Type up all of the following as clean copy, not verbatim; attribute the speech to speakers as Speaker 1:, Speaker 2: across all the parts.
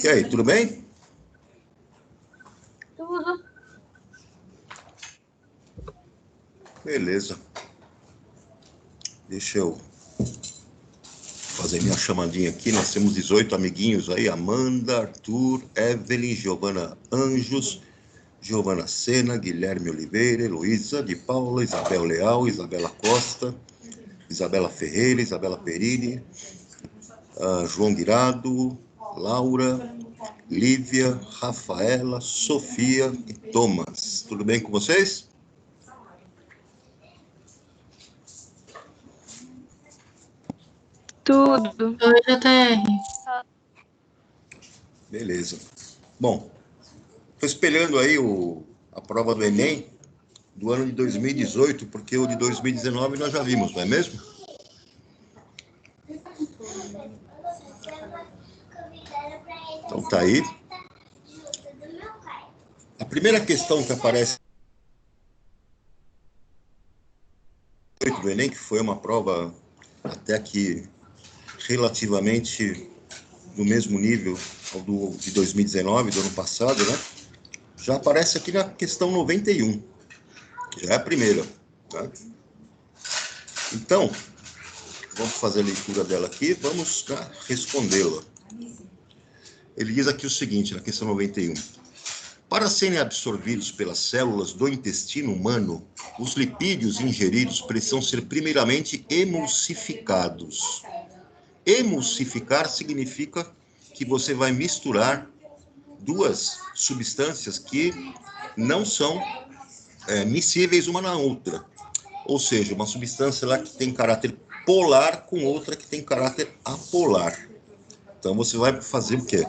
Speaker 1: E aí, tudo bem?
Speaker 2: Tudo.
Speaker 1: Beleza. Deixa eu fazer minha chamadinha aqui. Nós temos 18 amiguinhos aí. Amanda, Arthur, Evelyn, Giovana Anjos, Giovana Sena, Guilherme Oliveira, Heloísa de Paula, Isabel Leal, Isabela Costa, Isabela Ferreira, Isabela Perini, João Guirado, Laura, Lívia, Rafaela, Sofia e Thomas. Tudo bem com vocês?
Speaker 2: Tudo.
Speaker 3: Oi, JR.
Speaker 1: Beleza. Bom, estou espelhando aí a prova do Enem do ano de 2018, porque o de 2019 nós já vimos, não é mesmo? Então tá aí. A primeira questão que aparece do Enem, que foi uma prova até que relativamente no mesmo nível ao de 2019, do ano passado, né? Já aparece aqui na questão 91, que já é a primeira, tá? Então, vamos fazer a leitura dela aqui, vamos respondê-la. Ele diz aqui o seguinte, na questão 91. Para serem absorvidos pelas células do intestino humano, os lipídios ingeridos precisam ser primeiramente emulsificados. Emulsificar significa que você vai misturar duas substâncias que não são miscíveis uma na outra. Ou seja, uma substância lá que tem caráter polar com outra que tem caráter apolar. Então, você vai fazer o quê?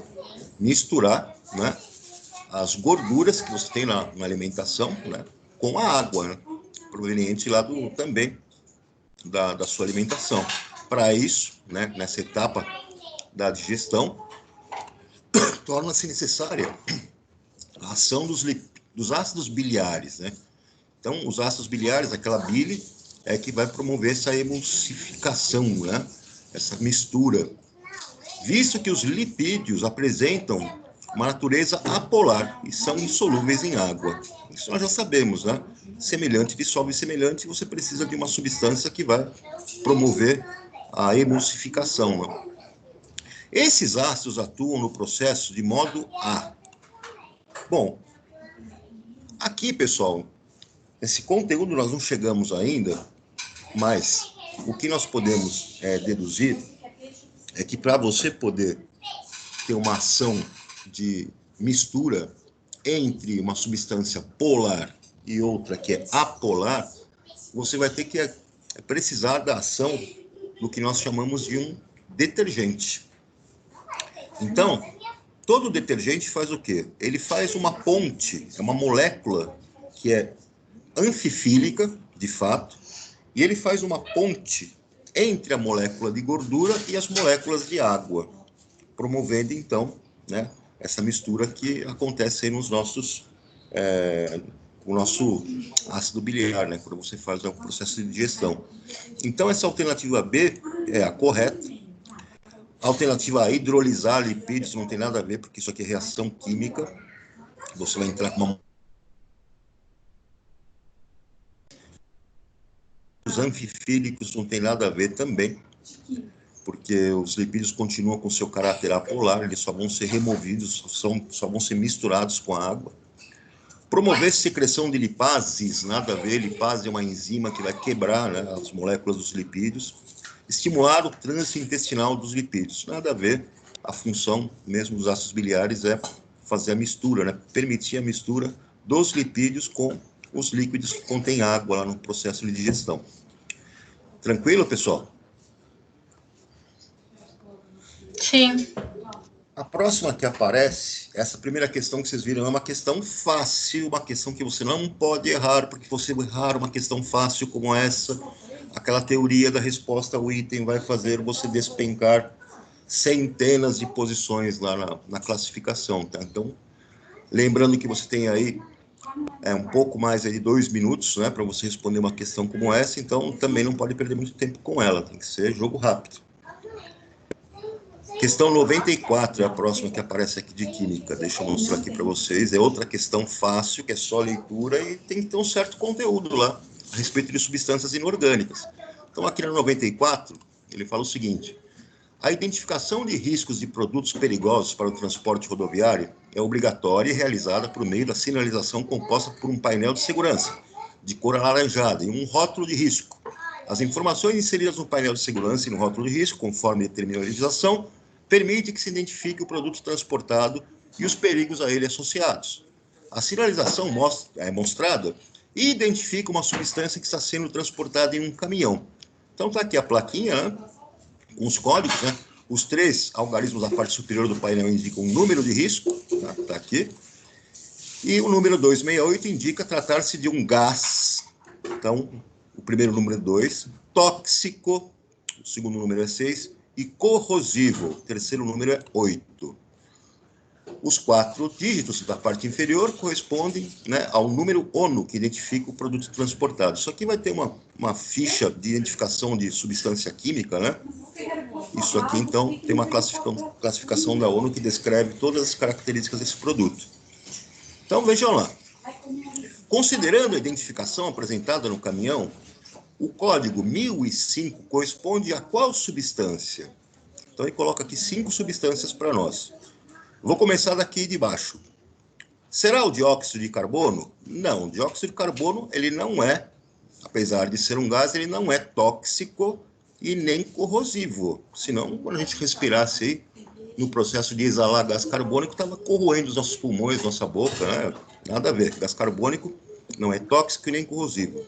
Speaker 1: Misturar, né, as gorduras que você tem na alimentação, né, com a água, né, proveniente lá também da sua alimentação. Para isso, né, nessa etapa da digestão, torna-se necessária a ação dos ácidos biliares, né? Então, os ácidos biliares, aquela bile, é que vai promover essa emulsificação, né? Essa mistura. Visto que os lipídios apresentam uma natureza apolar e são insolúveis em água. Isso nós já sabemos, né? Semelhante dissolve semelhante, você precisa de uma substância que vai promover a emulsificação, né? Esses ácidos atuam no processo de modo A. Bom, aqui, pessoal, esse conteúdo nós não chegamos ainda, mas o que nós podemos deduzir é que para você poder ter uma ação de mistura entre uma substância polar e outra que é apolar, você vai ter que precisar da ação do que nós chamamos de um detergente. Então, todo detergente faz o quê? Ele faz uma ponte, é uma molécula que é anfifílica, de fato, e ele faz uma ponte entre a molécula de gordura e as moléculas de água, promovendo, então, né, essa mistura que acontece aí nos nossos, o nosso ácido biliar, né, quando você faz o processo de digestão. Então, essa alternativa B é a correta. A alternativa A, hidrolisar lipídios, não tem nada a ver, porque isso aqui é reação química. Você vai entrar com uma... Os anfifílicos não tem nada a ver também, porque os lipídios continuam com seu caráter apolar, eles só vão ser removidos, só vão ser misturados com a água. Promover secreção de lipases, nada a ver, lipase é uma enzima que vai quebrar, né, as moléculas dos lipídios. Estimular o trânsito intestinal dos lipídios, nada a ver, a função mesmo dos ácidos biliares é fazer a mistura, né, permitir a mistura dos lipídios com os líquidos que contêm água lá no processo de digestão. Tranquilo, pessoal?
Speaker 3: Sim.
Speaker 1: A próxima que aparece, essa primeira questão que vocês viram, é uma questão fácil, uma questão que você não pode errar, porque você errar uma questão fácil como essa, aquela teoria da resposta ao item vai fazer você despencar centenas de posições lá na classificação, tá? Então, lembrando que você tem aí um pouco mais de 2 minutos, né, para você responder uma questão como essa, então também não pode perder muito tempo com ela, tem que ser jogo rápido. Questão 94 é a próxima que aparece aqui de química. Deixa eu mostrar aqui para vocês. É outra questão fácil, que é só leitura e tem que ter um certo conteúdo lá a respeito de substâncias inorgânicas. Então, aqui na 94, ele fala o seguinte: a identificação de riscos de produtos perigosos para o transporte rodoviário é obrigatória e realizada por meio da sinalização composta por um painel de segurança, de cor alaranjada, e um rótulo de risco. As informações inseridas no painel de segurança e no rótulo de risco, conforme determina a legislação, permite que se identifique o produto transportado e os perigos a ele associados. A sinalização é mostrada e identifica uma substância que está sendo transportada em um caminhão. Então está aqui a plaquinha, né, com os códigos, né? Os 3 algarismos da parte superior do painel indicam o número de risco, tá aqui. E o número 268 indica tratar-se de um gás. Então, o primeiro número é 2, tóxico, o segundo número é 6, e corrosivo, o terceiro número é 8. Os 4 dígitos da parte inferior correspondem, né, ao número ONU, que identifica o produto transportado. Isso aqui vai ter uma ficha de identificação de substância química, né? Isso aqui, então, tem uma classificação da ONU que descreve todas as características desse produto. Então, vejam lá. Considerando a identificação apresentada no caminhão, o código 1005 corresponde a qual substância? Então, ele coloca aqui 5 substâncias para nós. Vou começar daqui de baixo. Será o dióxido de carbono? Não, o dióxido de carbono, ele não é, apesar de ser um gás, ele não é tóxico e nem corrosivo. Senão, quando a gente respirasse aí, no processo de exalar gás carbônico, estava corroendo os nossos pulmões, nossa boca, né? Nada a ver. Gás carbônico não é tóxico e nem corrosivo.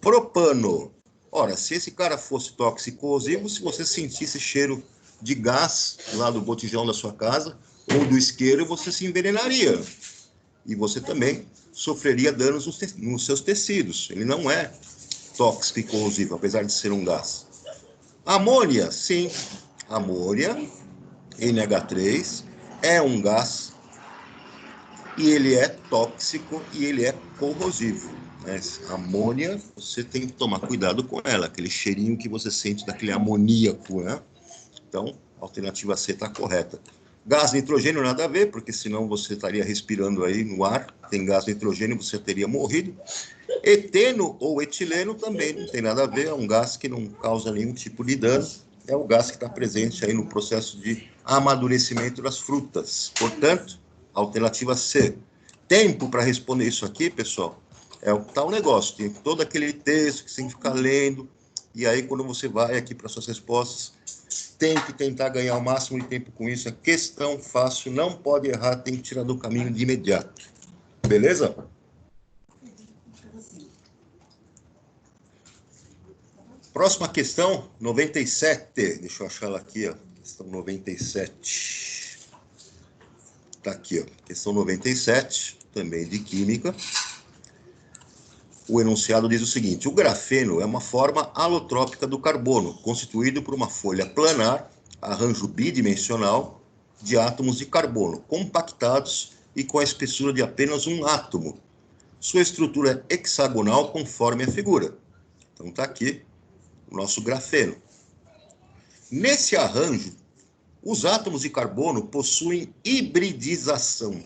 Speaker 1: Propano. Ora, se esse cara fosse tóxico e corrosivo, se você sentisse cheiro de gás lá do botijão da sua casa ou do isqueiro, você se envenenaria. E você também sofreria danos nos seus tecidos. Ele não é tóxico e corrosivo, apesar de ser um gás. Amônia, sim. Amônia, NH3, é um gás e ele é tóxico e ele é corrosivo. Mas amônia, você tem que tomar cuidado com ela, aquele cheirinho que você sente daquele amoníaco, né? Então, a alternativa C está correta. Gás nitrogênio nada a ver, porque senão você estaria respirando aí no ar, tem gás nitrogênio, você teria morrido. Eteno ou etileno também não tem nada a ver, é um gás que não causa nenhum tipo de dano, é o gás que está presente aí no processo de amadurecimento das frutas. Portanto, alternativa C. Tempo para responder isso aqui, pessoal, é o tal negócio, tem todo aquele texto que você tem que ficar lendo, e aí quando você vai aqui para suas respostas, tem que tentar ganhar o máximo de tempo com isso, é questão fácil, não pode errar, tem que tirar do caminho de imediato. Beleza? Próxima questão, 97. Deixa eu achar ela aqui, ó. Questão 97. Tá aqui, ó. Questão 97, também de química. O enunciado diz o seguinte: o grafeno é uma forma alotrópica do carbono, constituído por uma folha planar, arranjo bidimensional, de átomos de carbono, compactados e com a espessura de apenas um átomo. Sua estrutura é hexagonal, conforme a figura. Então tá aqui o nosso grafeno. Nesse arranjo, os átomos de carbono possuem hibridização.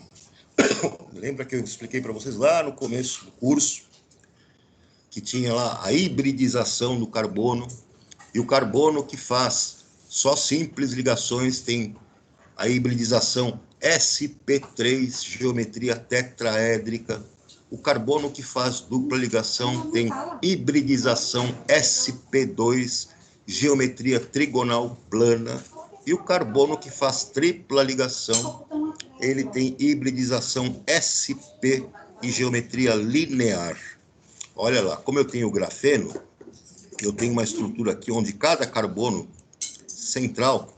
Speaker 1: Lembra que eu expliquei para vocês lá no começo do curso que tinha lá a hibridização do carbono, e o carbono que faz só simples ligações tem a hibridização sp3, geometria tetraédrica. O carbono que faz dupla ligação tem hibridização sp2, geometria trigonal plana. E o carbono que faz tripla ligação, ele tem hibridização sp e geometria linear. Olha lá, como eu tenho o grafeno, eu tenho uma estrutura aqui onde cada carbono central,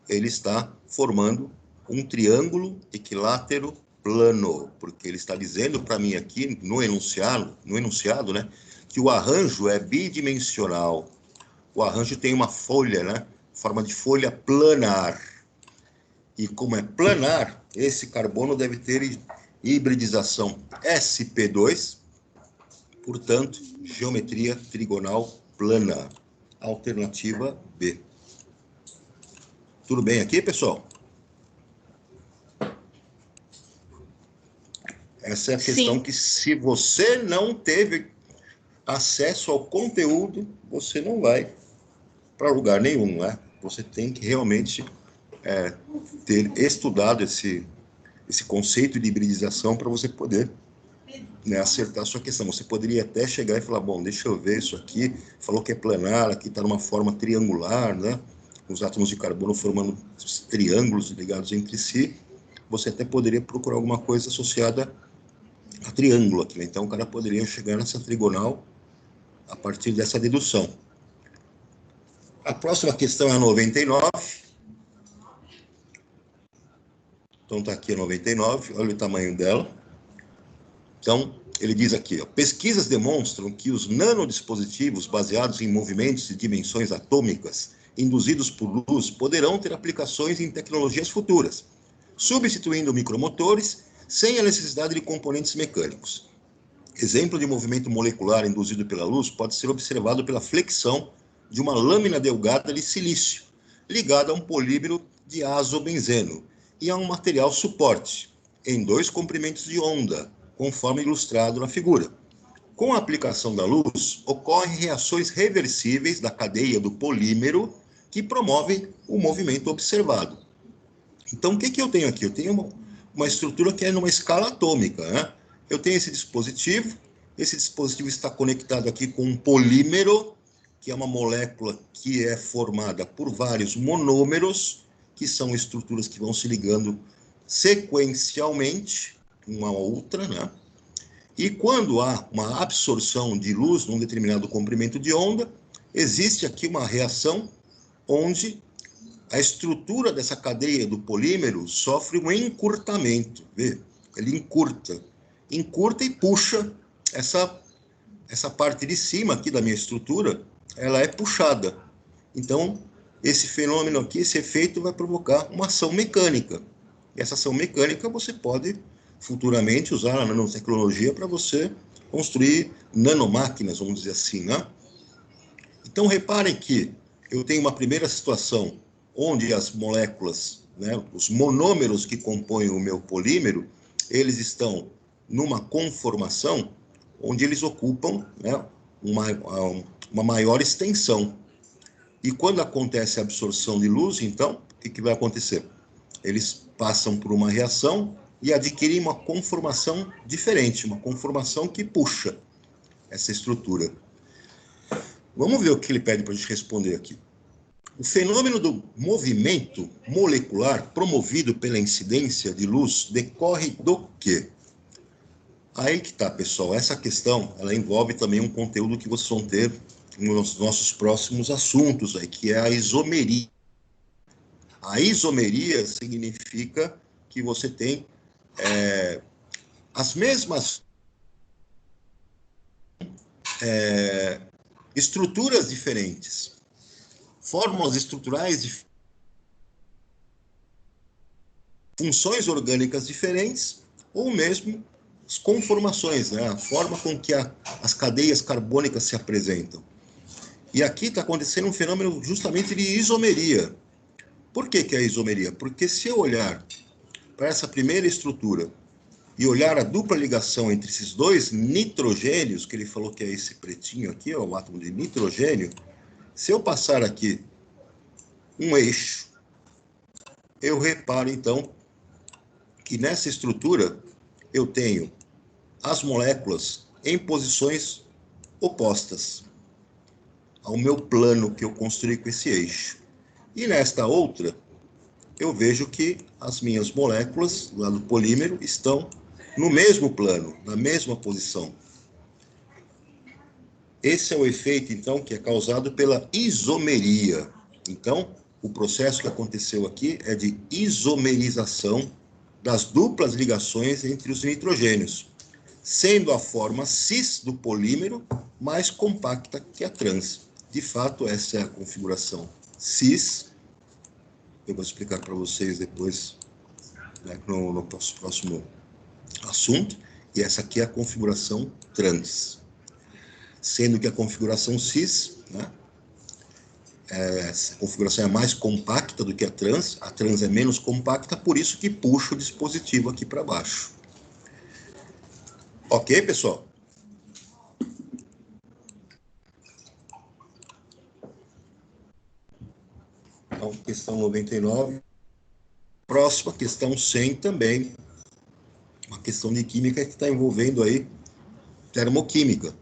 Speaker 1: ele está formando um triângulo equilátero plano, porque ele está dizendo para mim aqui no enunciado, né, que o arranjo é bidimensional. O arranjo tem uma folha, né, forma de folha planar. E como é planar, esse carbono deve ter hibridização sp2, portanto, geometria trigonal plana. Alternativa B. Tudo bem aqui, pessoal? Essa é a questão
Speaker 3: Sim.
Speaker 1: que, se você não teve acesso ao conteúdo, você não vai para lugar nenhum, né? Você tem que realmente ter estudado esse conceito de hibridização para você poder, né, acertar a sua questão. Você poderia até chegar e falar, bom, deixa eu ver isso aqui, falou que é planar, aqui está numa forma triangular, né? Os átomos de carbono formando triângulos ligados entre si. Você até poderia procurar alguma coisa associada a triângulo aqui, né? Então o cara poderia chegar nessa trigonal a partir dessa dedução. A próxima questão é a 99. Então está aqui a 99, olha o tamanho dela. Então, ele diz aqui, ó, pesquisas demonstram que os nanodispositivos baseados em movimentos de dimensões atômicas induzidos por luz poderão ter aplicações em tecnologias futuras, substituindo micromotores sem a necessidade de componentes mecânicos. Exemplo de movimento molecular induzido pela luz pode ser observado pela flexão de uma lâmina delgada de silício, ligada a um polímero de azobenzeno e a um material suporte, em 2 comprimentos de onda, conforme ilustrado na figura. Com a aplicação da luz, ocorrem reações reversíveis da cadeia do polímero que promovem o movimento observado. Então, o que eu tenho aqui? Eu tenho uma estrutura que é numa escala atômica, né? Eu tenho esse dispositivo está conectado aqui com um polímero, que é uma molécula que é formada por vários monômeros, que são estruturas que vão se ligando sequencialmente, uma a outra, né? E quando há uma absorção de luz num determinado comprimento de onda, existe aqui uma reação onde a estrutura dessa cadeia do polímero sofre um encurtamento, vê? Ele encurta e puxa essa parte de cima aqui da minha estrutura, ela é puxada. Então, esse fenômeno aqui, esse efeito vai provocar uma ação mecânica. E essa ação mecânica você pode futuramente usar a nanotecnologia para você construir nanomáquinas, vamos dizer assim, né? Então, reparem que eu tenho uma primeira situação onde as moléculas, né, os monômeros que compõem o meu polímero, eles estão numa conformação onde eles ocupam, né, uma maior extensão. E quando acontece a absorção de luz, então, o que vai acontecer? Eles passam por uma reação e adquirem uma conformação diferente, uma conformação que puxa essa estrutura. Vamos ver o que ele pede para a gente responder aqui. O fenômeno do movimento molecular promovido pela incidência de luz decorre do quê? Aí que tá, pessoal. Essa questão, ela envolve também um conteúdo que vocês vão ter nos nossos próximos assuntos, aí, que é a isomeria. A isomeria significa que você tem as mesmas estruturas diferentes, fórmulas estruturais diferentes, funções orgânicas diferentes, ou mesmo as conformações, né? A forma com que as cadeias carbônicas se apresentam. E aqui está acontecendo um fenômeno justamente de isomeria. Por que é a isomeria? Porque se eu olhar para essa primeira estrutura e olhar a dupla ligação entre esses 2 nitrogênios, que ele falou que é esse pretinho aqui, ó, o átomo de nitrogênio, se eu passar aqui um eixo, eu reparo, então, que nessa estrutura eu tenho as moléculas em posições opostas ao meu plano que eu construí com esse eixo. E nesta outra, eu vejo que as minhas moléculas lá do polímero estão no mesmo plano, na mesma posição. Esse é o efeito, então, que é causado pela isomeria. Então, o processo que aconteceu aqui é de isomerização das duplas ligações entre os nitrogênios, sendo a forma cis do polímero mais compacta que a trans. De fato, essa é a configuração cis. Eu vou explicar para vocês depois, né, no próximo assunto. E essa aqui é a configuração trans. Sendo que a configuração cis, né, essa configuração é mais compacta do que a trans é menos compacta, por isso que puxa o dispositivo aqui para baixo. Ok, pessoal? Então, questão 99. Próxima, questão 100 também. Uma questão de química que está envolvendo aí termoquímica.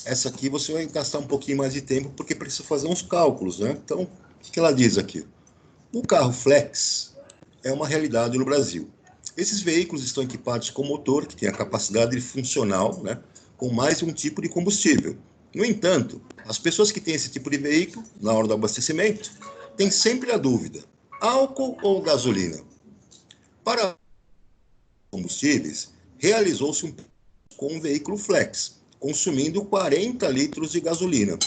Speaker 1: Essa aqui você vai gastar um pouquinho mais de tempo, porque precisa fazer uns cálculos, né? Então, o que ela diz aqui? O carro flex é uma realidade no Brasil. Esses veículos estão equipados com motor que tem a capacidade funcional, né, com mais de um tipo de combustível. No entanto, as pessoas que têm esse tipo de veículo, na hora do abastecimento, têm sempre a dúvida: álcool ou gasolina? Para combustíveis, realizou-se com um veículo flex, consumindo 40 litros de gasolina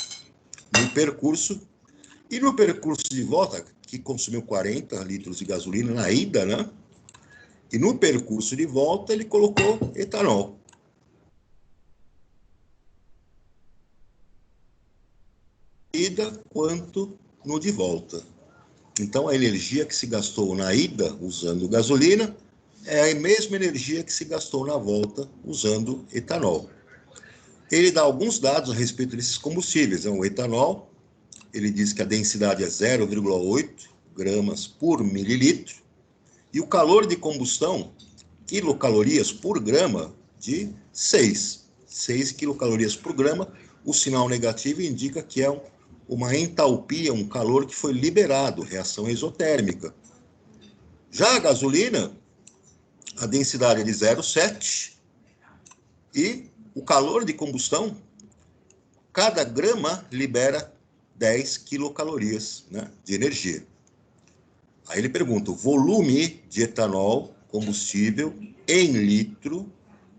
Speaker 1: no percurso. E no percurso de volta, que consumiu 40 litros de gasolina na ida, né? E no percurso de volta ele colocou etanol. Ida quanto no de volta. Então a energia que se gastou na ida usando gasolina é a mesma energia que se gastou na volta usando etanol. Ele dá alguns dados a respeito desses combustíveis. O etanol, ele diz que a densidade é 0,8 gramas por mililitro e o calor de combustão, quilocalorias por grama, de 6 quilocalorias por grama. O sinal negativo indica que é uma entalpia, um calor que foi liberado, reação exotérmica. Já a gasolina, a densidade é de 0,7 e o calor de combustão, cada grama libera 10 quilocalorias, né, de energia. Aí ele pergunta: o volume de etanol combustível em litro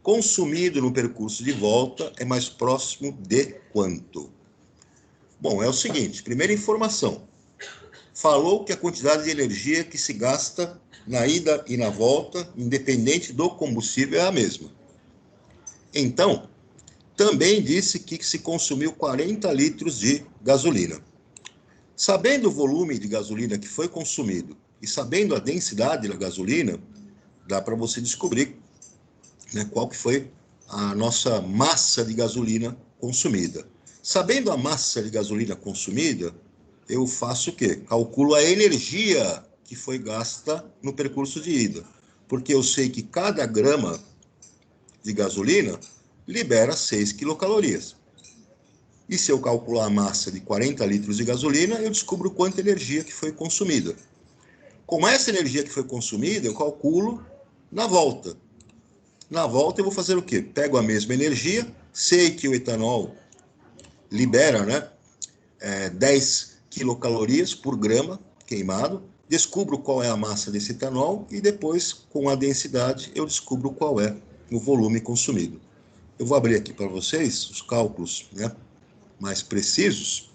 Speaker 1: consumido no percurso de volta é mais próximo de quanto? Bom, é o seguinte: primeira informação, falou que a quantidade de energia que se gasta na ida e na volta, independente do combustível, é a mesma. Então, também disse que se consumiu 40 litros de gasolina. Sabendo o volume de gasolina que foi consumido e sabendo a densidade da gasolina, dá para você descobrir, né, qual que foi a nossa massa de gasolina consumida. Sabendo a massa de gasolina consumida, eu faço o quê? Calculo a energia que foi gasta no percurso de ida. Porque eu sei que cada grama de gasolina libera 6 quilocalorias. E se eu calcular a massa de 40 litros de gasolina, eu descubro quanta energia que foi consumida. Com essa energia que foi consumida, eu calculo na volta. Na volta eu vou fazer o quê? Pego a mesma energia, sei que o etanol libera, né, 10 quilocalorias por grama queimado, descubro qual é a massa desse etanol e depois, com a densidade, eu descubro qual é o volume consumido. Eu vou abrir aqui para vocês os cálculos, né, mais precisos.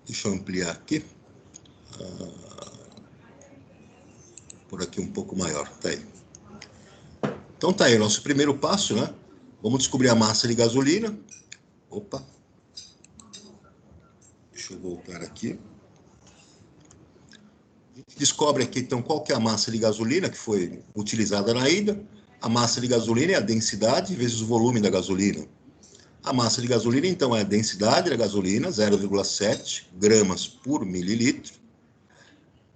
Speaker 1: Deixa eu ampliar aqui. Por aqui um pouco maior, tá aí. Então tá aí o nosso primeiro passo, né? Vamos descobrir a massa de gasolina. Opa. Deixa eu voltar aqui. A gente descobre aqui, então, qual que é a massa de gasolina que foi utilizada na ida. A massa de gasolina é a densidade vezes o volume da gasolina. A massa de gasolina, então, é a densidade da gasolina, 0,7 gramas por mililitro.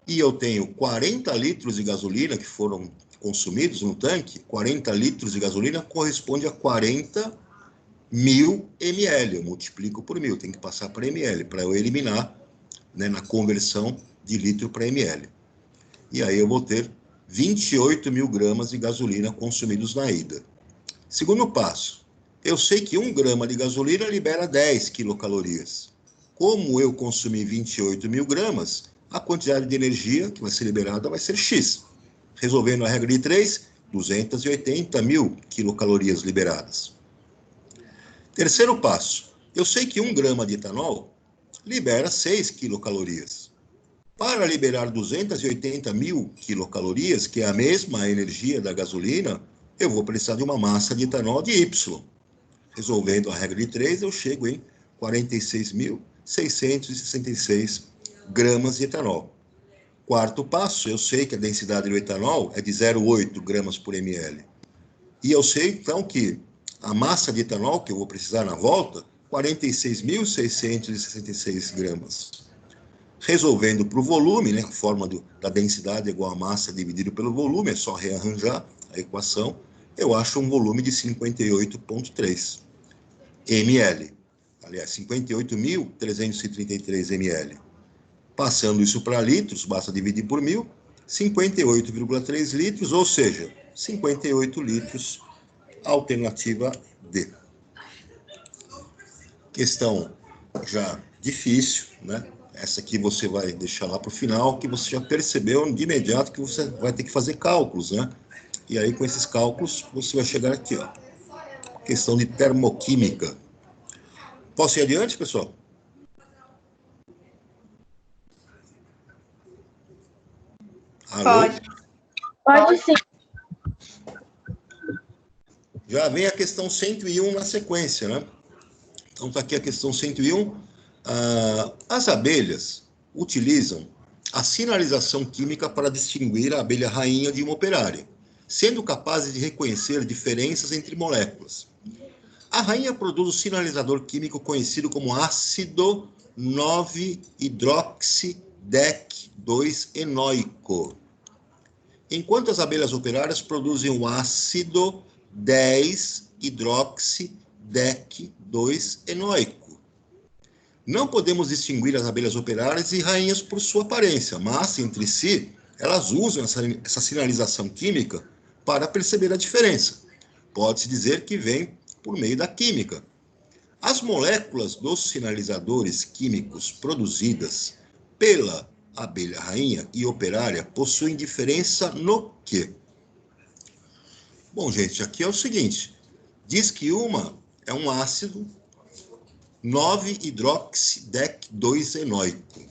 Speaker 1: E eu tenho 40 litros de gasolina que foram consumidos no tanque. 40 litros de gasolina corresponde a 40 mil ml. Eu multiplico por 1000, tem que passar para ml, para eu eliminar, né, na conversão de litro para ml. E aí eu vou ter 28 mil gramas de gasolina consumidos na ida. Segundo passo, eu sei que 1 grama de gasolina libera 10 quilocalorias. Como eu consumi 28 mil gramas, a quantidade de energia que vai ser liberada vai ser X. Resolvendo a regra de 3, 280 mil quilocalorias liberadas. Terceiro passo, eu sei que 1 grama de etanol libera 6 quilocalorias. Para liberar 280 mil quilocalorias, que é a mesma energia da gasolina, eu vou precisar de uma massa de etanol de Y. Resolvendo a regra de 3, eu chego em 46 mil 666 gramas de etanol. Quarto passo, eu sei que a densidade do etanol é de 0,8 gramas por ml. E eu sei, então, que a massa de etanol que eu vou precisar na volta, 46.666 gramas. Resolvendo para o volume, né, a forma da densidade é igual a massa dividido pelo volume, é só rearranjar a equação, eu acho um volume de 58,3 ml. Aliás, 58.333 ml. Passando isso para litros, basta dividir por 1.000, 58,3 litros, ou seja, 58 litros, alternativa D. Questão já difícil, né? Essa aqui você vai deixar lá para o final, que você já percebeu de imediato que você vai ter que fazer cálculos, né? E aí, com esses cálculos, você vai chegar aqui, ó. Questão de termoquímica. Posso ir adiante, pessoal? Alô?
Speaker 3: Pode. Pode sim.
Speaker 1: Já vem a questão 101 na sequência, né? Então, está aqui a questão 101. As abelhas utilizam a sinalização química para distinguir a abelha rainha de uma operária, sendo capazes de reconhecer diferenças entre moléculas. A rainha produz o sinalizador químico conhecido como ácido 9-hidroxidec-2-enoico, enquanto as abelhas operárias produzem o ácido 10-hidroxidec-2-enoico. Não podemos distinguir as abelhas operárias e rainhas por sua aparência, mas, entre si, elas usam essa sinalização química para perceber a diferença. Pode-se dizer que vem por meio da química. As moléculas dos sinalizadores químicos produzidas pela abelha rainha e operária possuem diferença no quê? Bom, gente, aqui é o seguinte. Diz que uma é um ácido 9-hidroxidec-2-enoico.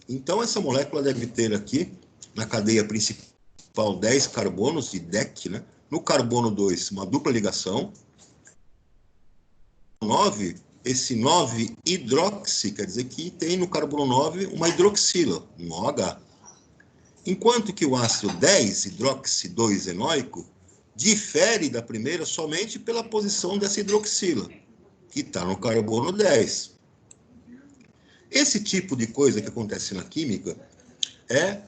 Speaker 1: Então, essa molécula deve ter aqui, na cadeia principal, 10 carbonos de DEC, né? No carbono 2, uma dupla ligação. 9, esse 9-hidroxi, quer dizer que tem no carbono 9 uma hidroxila, um OH. Enquanto que o ácido 10-hidroxi-2-enoico difere da primeira somente pela posição dessa hidroxila, que está no carbono 10. Esse tipo de coisa que acontece na química é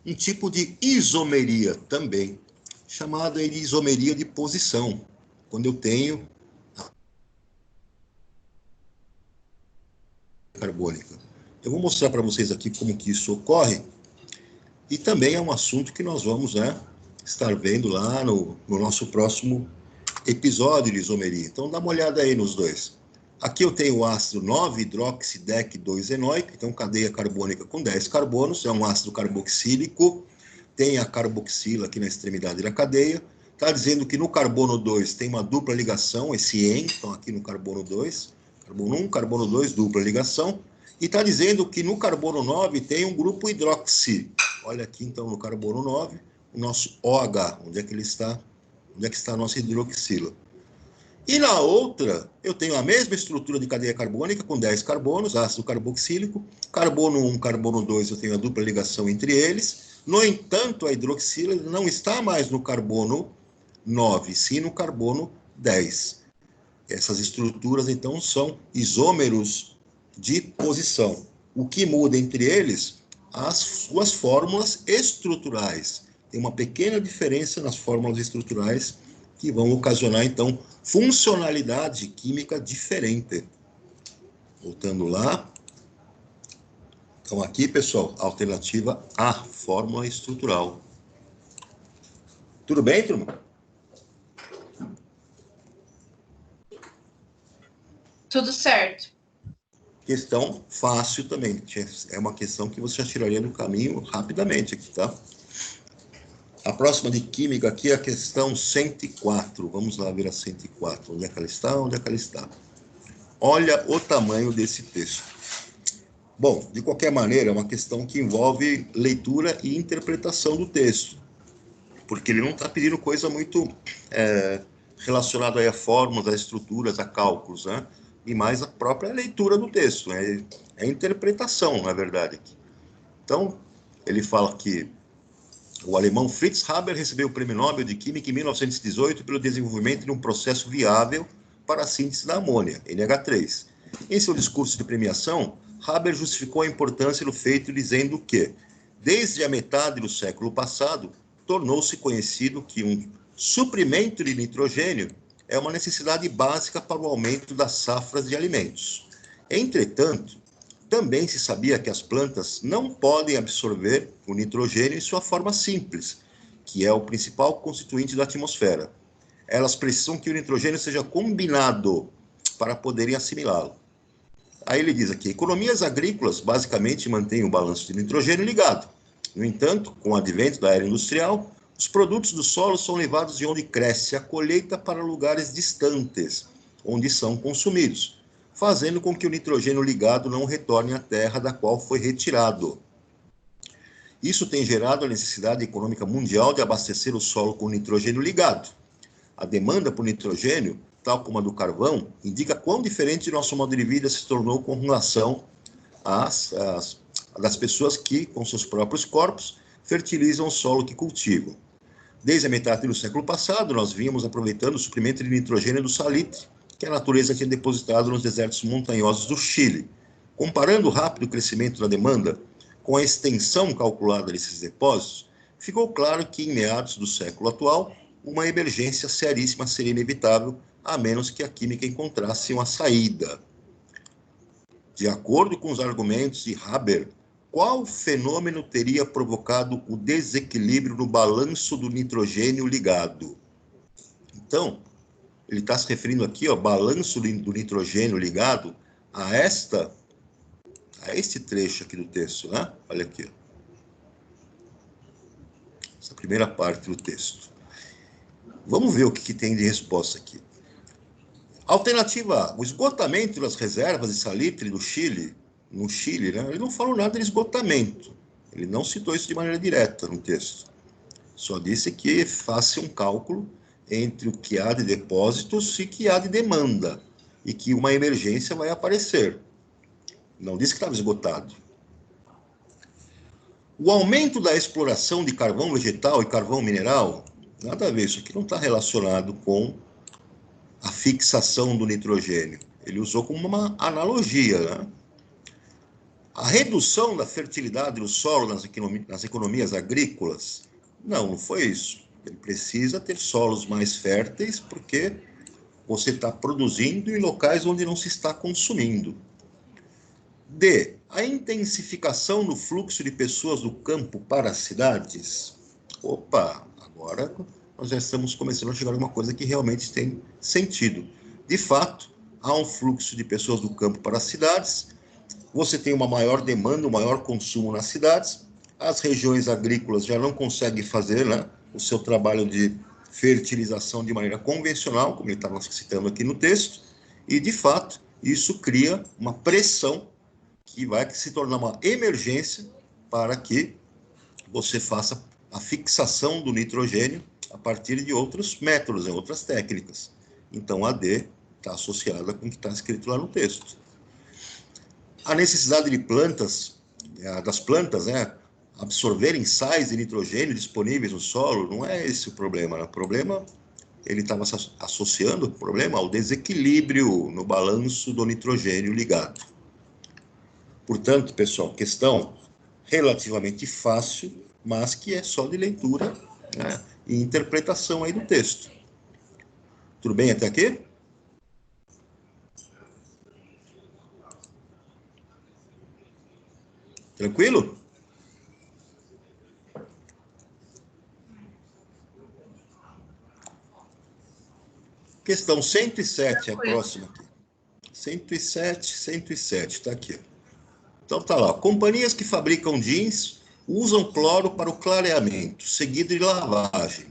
Speaker 1: um tipo de isomeria também, chamada de isomeria de posição, quando eu tenho carbônica. Eu vou mostrar para vocês aqui como que isso ocorre, e também é um assunto que nós vamos, né, estar vendo lá no nosso próximo episódio de isomeria. Então, dá uma olhada aí nos dois. Aqui eu tenho o ácido 9-hidroxidec-2-enoico, então cadeia carbônica com 10 carbonos, é um ácido carboxílico, tem a carboxila aqui na extremidade da cadeia. Está dizendo que no carbono 2 tem uma dupla ligação, esse EN, então aqui no carbono 2, carbono 1, carbono 2, dupla ligação. E está dizendo que no carbono 9 tem um grupo hidroxi. Olha aqui, então, no carbono 9, o nosso OH, onde é que ele está? Onde é que está a nossa hidroxila? E na outra, eu tenho a mesma estrutura de cadeia carbônica, com 10 carbonos, ácido carboxílico. Carbono 1, carbono 2, eu tenho a dupla ligação entre eles. No entanto, a hidroxila não está mais no carbono 9, sim no carbono 10. Essas estruturas, então, são isômeros de posição. O que muda entre eles? As suas fórmulas estruturais. Tem uma pequena diferença nas fórmulas estruturais que vão ocasionar, então, funcionalidade química diferente. Voltando lá. Então, aqui, pessoal, alternativa A, fórmula estrutural. Tudo bem, turma?
Speaker 3: Tudo certo.
Speaker 1: Questão fácil também. É uma questão que você já tiraria do caminho rapidamente aqui, tá? A próxima de química aqui é a questão 104. Vamos lá ver a 104. Onde é que ela está? Onde é que ela está? Olha o tamanho desse texto. Bom, de qualquer maneira, é uma questão que envolve leitura e interpretação do texto. Porque ele não está pedindo coisa muito relacionada aí a fórmulas, a estruturas, a cálculos, né? E mais a própria leitura do texto, né? É interpretação, na verdade. Então, ele fala que o alemão Fritz Haber recebeu o Prêmio Nobel de Química em 1918 pelo desenvolvimento de um processo viável para a síntese da amônia, NH3. Em seu discurso de premiação, Haber justificou a importância do feito dizendo que, desde a metade do século passado, tornou-se conhecido que um suprimento de nitrogênio é uma necessidade básica para o aumento das safras de alimentos. Entretanto, também se sabia que as plantas não podem absorver o nitrogênio em sua forma simples, que é o principal constituinte da atmosfera. Elas precisam que o nitrogênio seja combinado para poderem assimilá-lo. Aí ele diz aqui, economias agrícolas basicamente mantêm o balanço de nitrogênio ligado. No entanto, com o advento da era industrial, os produtos do solo são levados de onde cresce a colheita para lugares distantes, onde são consumidos, fazendo com que o nitrogênio ligado não retorne à terra da qual foi retirado. Isso tem gerado a necessidade econômica mundial de abastecer o solo com nitrogênio ligado. A demanda por nitrogênio, tal como a do carvão, indica quão diferente nosso modo de vida se tornou com relação das pessoas que, com seus próprios corpos, fertilizam o solo que cultivam. Desde a metade do século passado, nós vínhamos aproveitando o suprimento de nitrogênio do salitre, que a natureza tinha depositado nos desertos montanhosos do Chile. Comparando o rápido crescimento da demanda com a extensão calculada desses depósitos, ficou claro que, em meados do século atual, uma emergência seríssima seria inevitável, a menos que a química encontrasse uma saída. De acordo com os argumentos de Haber, qual fenômeno teria provocado o desequilíbrio no balanço do nitrogênio ligado? Então, ele está se referindo aqui, ó, balanço do nitrogênio ligado a este trecho aqui do texto, né? Olha aqui, ó. Essa primeira parte do texto. Vamos ver o que tem de resposta aqui. Alternativa A, o esgotamento das reservas de salitre do Chile, no Chile, né? Ele não falou nada de esgotamento. Ele não citou isso de maneira direta no texto. Só disse que faça um cálculo entre o que há de depósitos e o que há de demanda, e que uma emergência vai aparecer. Não disse que estava esgotado. O aumento da exploração de carvão vegetal e carvão mineral, nada a ver, isso aqui não está relacionado com a fixação do nitrogênio. Ele usou como uma analogia, né? A redução da fertilidade do solo nas economias agrícolas, não foi isso. Ele precisa ter solos mais férteis, porque você está produzindo em locais onde não se está consumindo. D. A intensificação do fluxo de pessoas do campo para as cidades. Opa, agora nós já estamos começando a chegar a uma coisa que realmente tem sentido. De fato, há um fluxo de pessoas do campo para as cidades, você tem uma maior demanda, um maior consumo nas cidades, as regiões agrícolas já não conseguem fazer, né, o seu trabalho de fertilização de maneira convencional, como ele estava citando aqui no texto, e, de fato, isso cria uma pressão que vai se tornar uma emergência para que você faça a fixação do nitrogênio a partir de outros métodos, outras técnicas. Então, a D está associada com o que está escrito lá no texto. A necessidade de das plantas, né, absorverem sais de nitrogênio disponíveis no solo, não é esse o problema. O problema, ele estava associando o problema ao desequilíbrio no balanço do nitrogênio ligado. Portanto, pessoal, questão relativamente fácil, mas que é só de leitura, né, e interpretação aí do texto. Tudo bem até aqui? Tranquilo? Questão 107, a próxima aqui. 107, está aqui. Então tá lá. Companhias que fabricam jeans usam cloro para o clareamento, seguido de lavagem.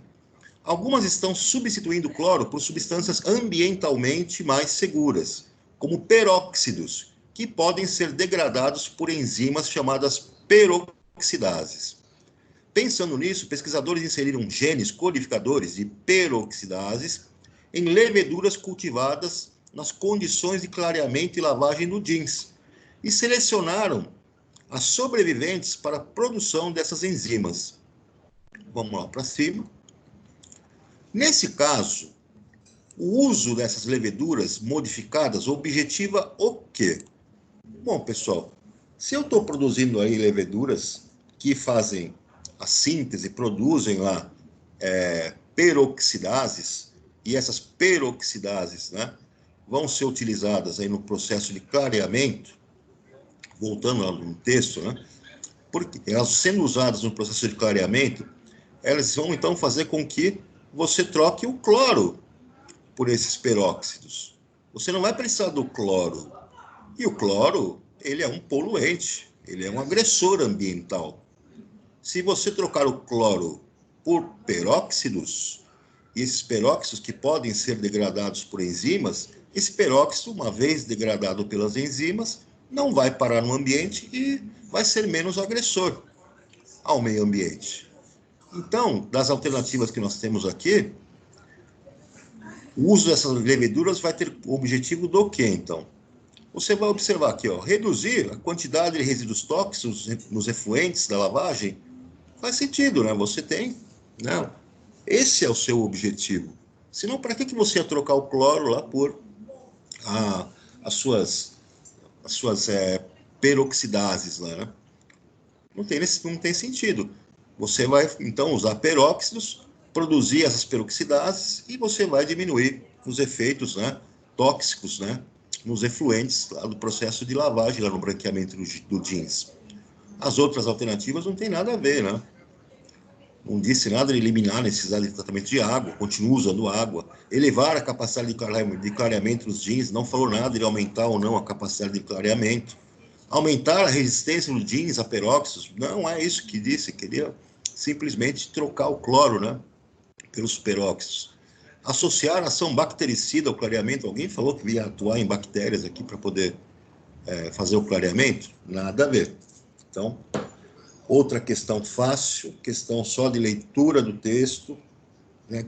Speaker 1: Algumas estão substituindo o cloro por substâncias ambientalmente mais seguras, como peróxidos, que podem ser degradados por enzimas chamadas peroxidases. Pensando nisso, pesquisadores inseriram genes codificadores de peroxidases em leveduras cultivadas nas condições de clareamento e lavagem do jeans, e selecionaram as sobreviventes para a produção dessas enzimas. Vamos lá para cima. Nesse caso, o uso dessas leveduras modificadas objetiva o quê? Bom, pessoal, se eu estou produzindo aí leveduras que fazem a síntese, produzem lá peroxidases, e essas peroxidases, né, vão ser utilizadas aí no processo de clareamento, voltando lá no texto, né, porque elas sendo usadas no processo de clareamento, elas vão então fazer com que você troque o cloro por esses peróxidos. Você não vai precisar do cloro. E o cloro, ele é um poluente, ele é um agressor ambiental. Se você trocar o cloro por peróxidos, e esses peróxidos que podem ser degradados por enzimas, esse peróxido, uma vez degradado pelas enzimas, não vai parar no ambiente e vai ser menos agressor ao meio ambiente. Então, das alternativas que nós temos aqui, o uso dessas leveduras vai ter o objetivo do quê, então? Você vai observar aqui, ó, reduzir a quantidade de resíduos tóxicos nos efluentes da lavagem. Faz sentido, né? Você tem, né? Esse é o seu objetivo. Senão, para que você ia trocar o cloro lá por as suas peroxidases lá, né? Não tem sentido. Você vai, então, usar peróxidos, produzir essas peroxidases e você vai diminuir os efeitos, né, tóxicos, né, nos efluentes lá do processo de lavagem, lá no branqueamento do jeans. As outras alternativas não tem nada a ver, né? Não disse nada de eliminar a necessidade de tratamento de água, continua usando água. Elevar a capacidade de clareamento dos jeans, não falou nada de aumentar ou não a capacidade de clareamento. Aumentar a resistência dos jeans a peróxidos, não é isso que disse, queria simplesmente trocar o cloro, né, pelos peróxidos. Associar a ação bactericida ao clareamento, alguém falou que ia atuar em bactérias aqui para poder fazer o clareamento? Nada a ver. Então, outra questão fácil, questão só de leitura do texto, né,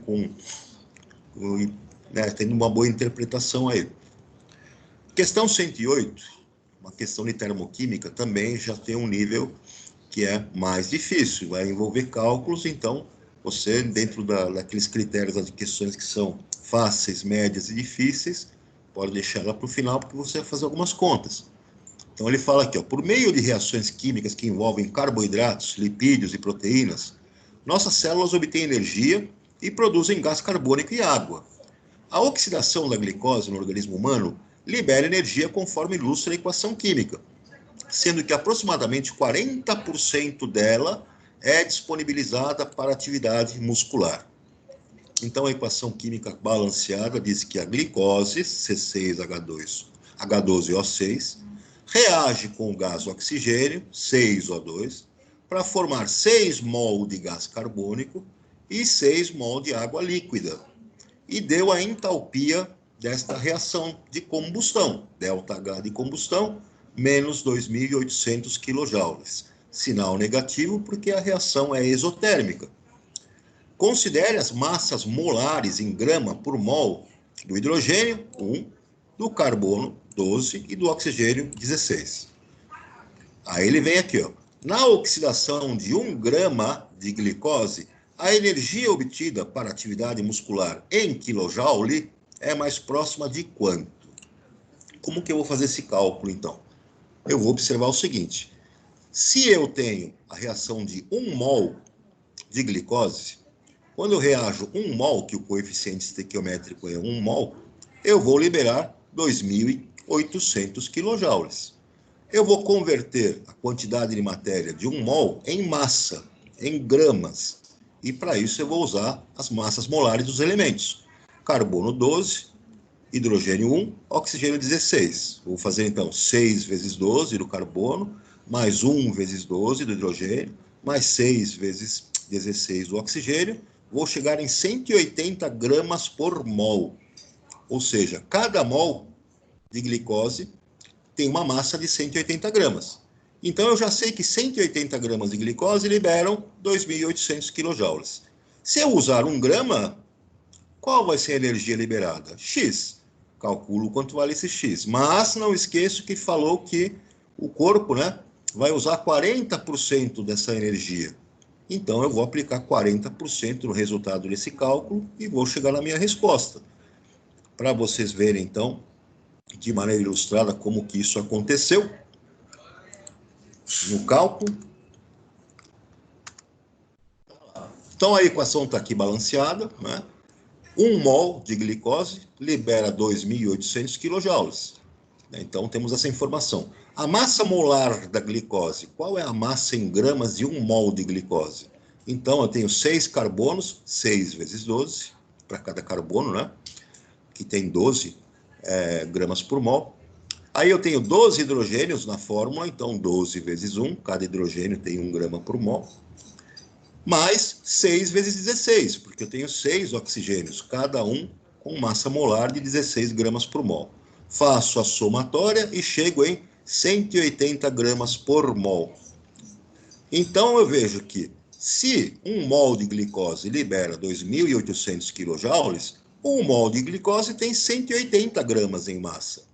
Speaker 1: tendo uma boa interpretação aí. Questão 108, uma questão de termoquímica, também já tem um nível que é mais difícil, vai envolver cálculos, então você, dentro daqueles critérios de questões que são fáceis, médias e difíceis, pode deixar ela para o final, porque você vai fazer algumas contas. Então ele fala aqui, ó, por meio de reações químicas que envolvem carboidratos, lipídios e proteínas, nossas células obtêm energia e produzem gás carbônico e água. A oxidação da glicose no organismo humano libera energia conforme ilustra a equação química, sendo que aproximadamente 40% dela é disponibilizada para atividade muscular. Então a equação química balanceada diz que a glicose, C6H12O6, reage com o gás oxigênio, 6O2, para formar 6 mol de gás carbônico e 6 mol de água líquida. E deu a entalpia desta reação de combustão, ΔH de combustão, menos 2.800 kJ. Sinal negativo porque a reação é exotérmica. Considere as massas molares em grama por mol do hidrogênio, 1, do carbono, 12, e do oxigênio, 16. Aí ele vem aqui, ó. Na oxidação de 1 grama de glicose, a energia obtida para atividade muscular em kJ é mais próxima de quanto? Como que eu vou fazer esse cálculo, então? Eu vou observar o seguinte. Se eu tenho a reação de 1 mol de glicose, quando eu reajo 1 mol, que o coeficiente estequiométrico é 1 mol, eu vou liberar 2.800 kJ. Eu vou converter a quantidade de matéria de 1 mol em massa, em gramas. E para isso eu vou usar as massas molares dos elementos. Carbono 12, hidrogênio 1, oxigênio 16. Vou fazer então 6 vezes 12 do carbono, mais 1 vezes 12 do hidrogênio, mais 6 vezes 16 do oxigênio. Vou chegar em 180 gramas por mol. Ou seja, cada mol de glicose tem uma massa de 180 gramas. Então, eu já sei que 180 gramas de glicose liberam 2.800 kJ. Se eu usar 1 grama, qual vai ser a energia liberada? X. Calculo quanto vale esse X. Mas não esqueço que falou que o corpo, né, vai usar 40% dessa energia. Então, eu vou aplicar 40% no resultado desse cálculo e vou chegar na minha resposta. Para vocês verem, então, de maneira ilustrada como que isso aconteceu no cálculo. Então, a equação está aqui balanceada, né? 1 mol de glicose libera 2.800 kJ. Então, temos essa informação. A massa molar da glicose, qual é a massa em gramas de 1 mol de glicose? Então, eu tenho 6 carbonos, 6 vezes 12, para cada carbono, né? Que tem 12 gramas por mol. Aí eu tenho 12 hidrogênios na fórmula, então 12 vezes 1, cada hidrogênio tem 1 grama por mol. Mais 6 vezes 16, porque eu tenho 6 oxigênios, cada um com massa molar de 16 gramas por mol. Faço a somatória e chego em 180 gramas por mol. Então, eu vejo que se 1 mol de glicose libera 2.800 kJ, 1 mol de glicose tem 180 gramas em massa.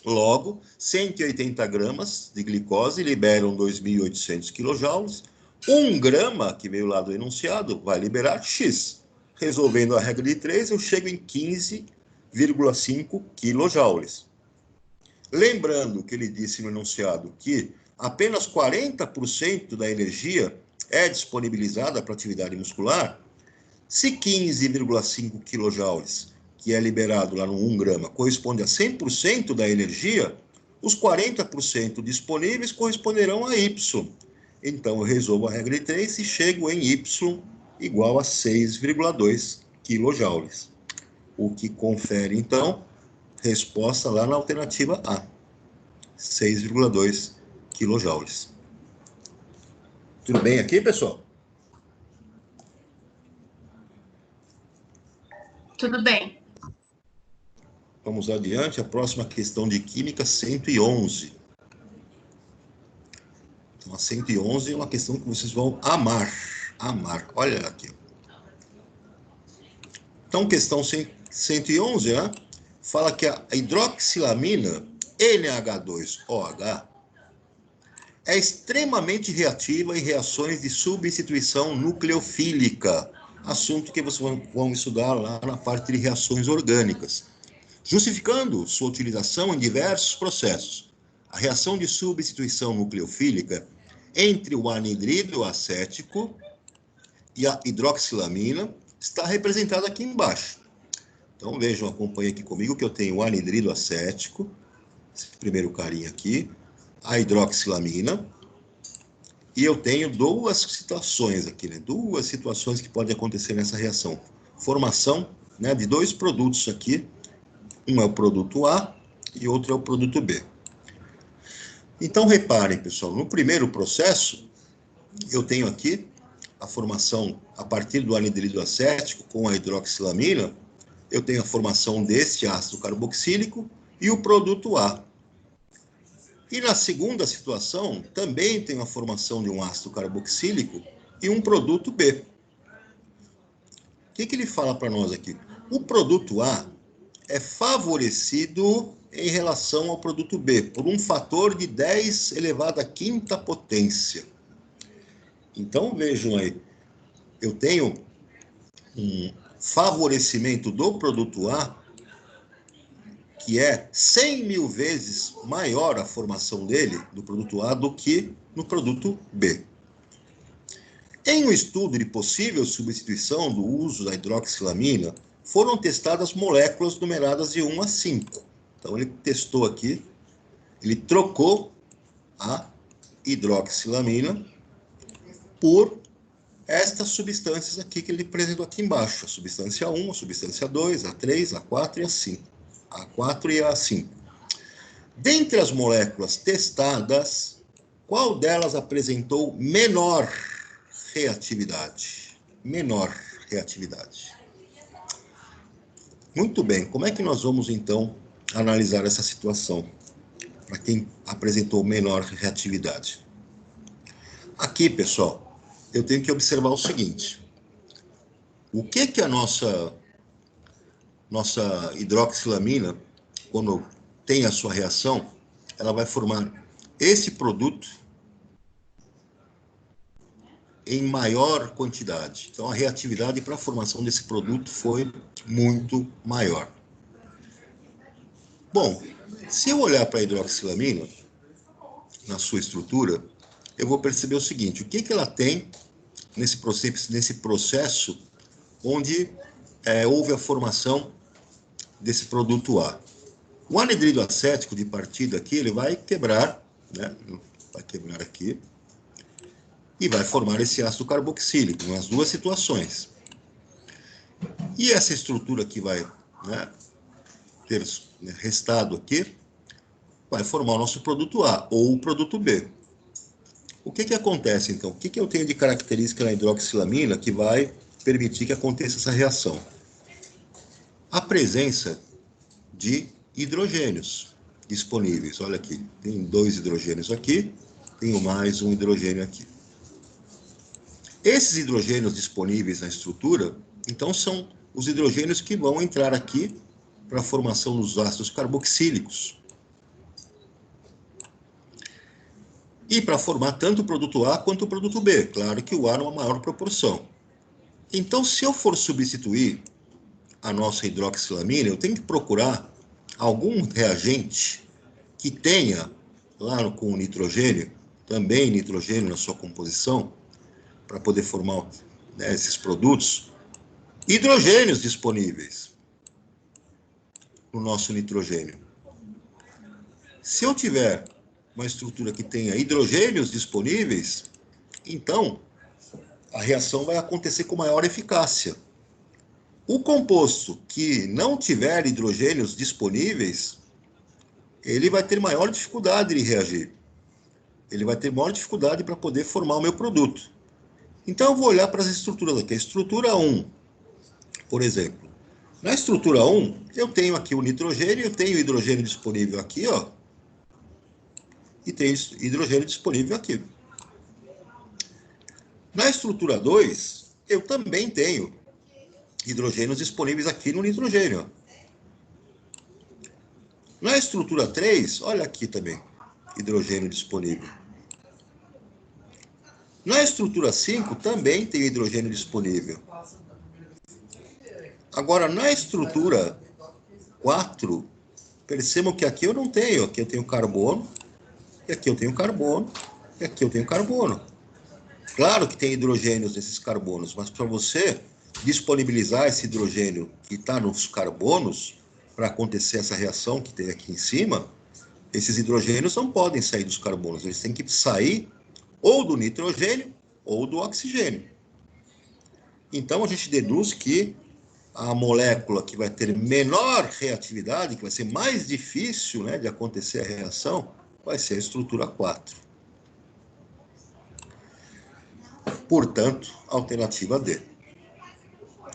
Speaker 1: Logo, 180 gramas de glicose liberam 2.800 kJ. 1 grama, que veio lá do enunciado, vai liberar X. Resolvendo a regra de 3, eu chego em 15,5 kJ. Lembrando que ele disse no enunciado que apenas 40% da energia é disponibilizada para atividade muscular. Se 15,5 kJ, que é liberado lá no 1 grama, corresponde a 100% da energia, os 40% disponíveis corresponderão a Y. Então, eu resolvo a regra de 3 e chego em Y igual a 6,2 kJ. O que confere, então, resposta lá na alternativa A, 6,2 kJ. Tudo bem aqui, pessoal?
Speaker 3: Tudo bem.
Speaker 1: Vamos adiante, a próxima questão de química, 111. Então, a 111 é uma questão que vocês vão amar. Amar. Olha aqui. Então, questão 111, né? Fala que a hidroxilamina NH2OH é extremamente reativa em reações de substituição nucleofílica. Assunto que vocês vão estudar lá na parte de reações orgânicas. Justificando sua utilização em diversos processos. A reação de substituição nucleofílica entre o anidrido acético e a hidroxilamina está representada aqui embaixo. Então, vejam, acompanhem aqui comigo que eu tenho o anidrido acético, esse primeiro carinha aqui, a hidroxilamina, e eu tenho duas situações aqui, né? Duas situações que podem acontecer nessa reação. Formação, né, de dois produtos aqui, um é o produto A e outro é o produto B. Então, reparem, pessoal, no primeiro processo, eu tenho aqui a formação, a partir do anidrido acético com a hidroxilamina, eu tenho a formação deste ácido carboxílico e o produto A. E na segunda situação, também tenho a formação de um ácido carboxílico e um produto B. O que ele fala para nós aqui? O produto A é favorecido em relação ao produto B, por um fator de 10 elevado à quinta potência. Então, vejam aí, eu tenho um favorecimento do produto A, que é 100 mil vezes maior a formação dele, do produto A, do que no produto B. Em um estudo de possível substituição do uso da hidroxilamina, foram testadas moléculas numeradas de 1 a 5. Então, ele testou aqui, ele trocou a hidroxilamina por estas substâncias aqui que ele apresentou aqui embaixo. A substância 1, a substância 2, a 3, a 4 e a 5. A 4 e a 5. Dentre as moléculas testadas, qual delas apresentou menor reatividade? Menor reatividade. Muito bem, como é que nós vamos, então, analisar essa situação para quem apresentou menor reatividade? Aqui, pessoal, eu tenho que observar o seguinte. O que a nossa hidroxilamina, quando tem a sua reação, ela vai formar esse produto em maior quantidade. Então, a reatividade para a formação desse produto foi muito maior. Bom, se eu olhar para a hidroxilamina, na sua estrutura, eu vou perceber o seguinte: o que ela tem nesse processo onde houve a formação desse produto A. O anidrido acético de partida aqui, ele vai quebrar, né? Vai quebrar aqui e vai formar esse ácido carboxílico nas duas situações. E essa estrutura que vai, né, ter restado aqui, vai formar o nosso produto A ou o produto B. O que acontece, então? O que eu tenho de característica na hidroxilamina que vai permitir que aconteça essa reação? A presença de hidrogênios disponíveis. Olha aqui, tem 2 hidrogênios aqui, tenho mais um hidrogênio aqui. Esses hidrogênios disponíveis na estrutura, então, são os hidrogênios que vão entrar aqui para a formação dos ácidos carboxílicos. E para formar tanto o produto A quanto o produto B. Claro que o A numa maior proporção. Então, se eu for substituir a nossa hidroxilamina, eu tenho que procurar algum reagente que tenha, lá com o nitrogênio, também nitrogênio na sua composição, para poder formar, né, esses produtos, hidrogênios disponíveis no nosso nitrogênio. Se eu tiver uma estrutura que tenha hidrogênios disponíveis, então a reação vai acontecer com maior eficácia. O composto que não tiver hidrogênios disponíveis, ele vai ter maior dificuldade de reagir. Ele vai ter maior dificuldade para poder formar o meu produto. Então eu vou olhar para as estruturas aqui. A estrutura 1, por exemplo. Na estrutura 1, eu tenho aqui o nitrogênio, eu tenho hidrogênio disponível aqui, ó. E tem hidrogênio disponível aqui. Na estrutura 2, eu também tenho hidrogênios disponíveis aqui no nitrogênio. Na estrutura 3, olha aqui também, hidrogênio disponível. Na estrutura 5, também tem hidrogênio disponível. Agora, na estrutura 4, percebam que aqui eu não tenho. Aqui eu tenho carbono, e aqui eu tenho carbono, e aqui eu tenho carbono. Claro que tem hidrogênios nesses carbonos, mas para você disponibilizar esse hidrogênio que está nos carbonos, para acontecer essa reação que tem aqui em cima, esses hidrogênios não podem sair dos carbonos, eles têm que sair ou do nitrogênio ou do oxigênio. Então a gente deduz que a molécula que vai ter menor reatividade, que vai ser mais difícil, né, de acontecer a reação, vai ser a estrutura 4. Portanto, alternativa D.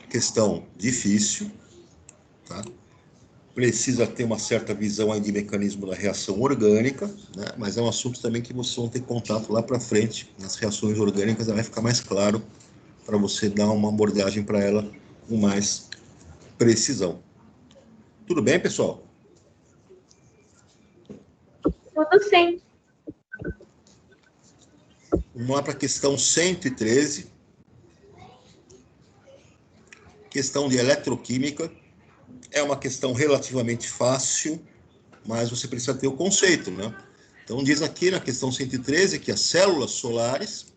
Speaker 1: Questão difícil, tá? Precisa ter uma certa visão aí de mecanismo da reação orgânica, né? Mas é um assunto também que vocês vão ter contato lá para frente. Nas reações orgânicas vai ficar mais claro para você dar uma abordagem para ela com mais precisão. Tudo bem, pessoal?
Speaker 3: Tudo sim.
Speaker 1: Vamos lá para a questão 113. Questão de eletroquímica. É uma questão relativamente fácil, mas você precisa ter o conceito, né? Então, diz aqui na questão 113 que as células solares,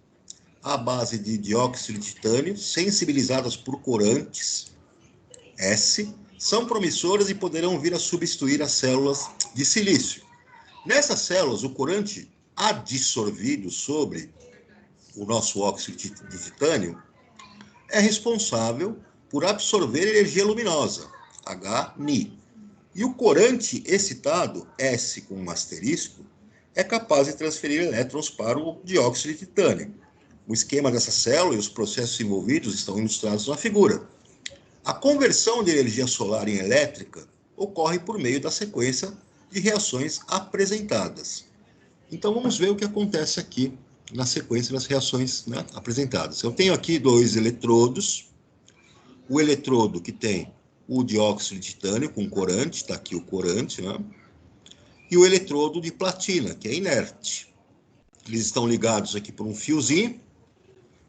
Speaker 1: à base de dióxido de titânio, sensibilizadas por corantes S, são promissoras e poderão vir a substituir as células de silício. Nessas células, o corante adsorvido sobre o nosso óxido de titânio é responsável por absorver energia luminosa, H-Ni. E o corante excitado, S com um asterisco, é capaz de transferir elétrons para o dióxido de titânio. O esquema dessa célula e os processos envolvidos estão ilustrados na figura. A conversão de energia solar em elétrica ocorre por meio da sequência de reações apresentadas. Então vamos ver o que acontece aqui na sequência das reações, né, apresentadas. Eu tenho aqui 2 eletrodos. O eletrodo que tem o dióxido de titânio com corante, está aqui o corante, né? e o eletrodo de platina, que é inerte. Eles estão ligados aqui por um fiozinho,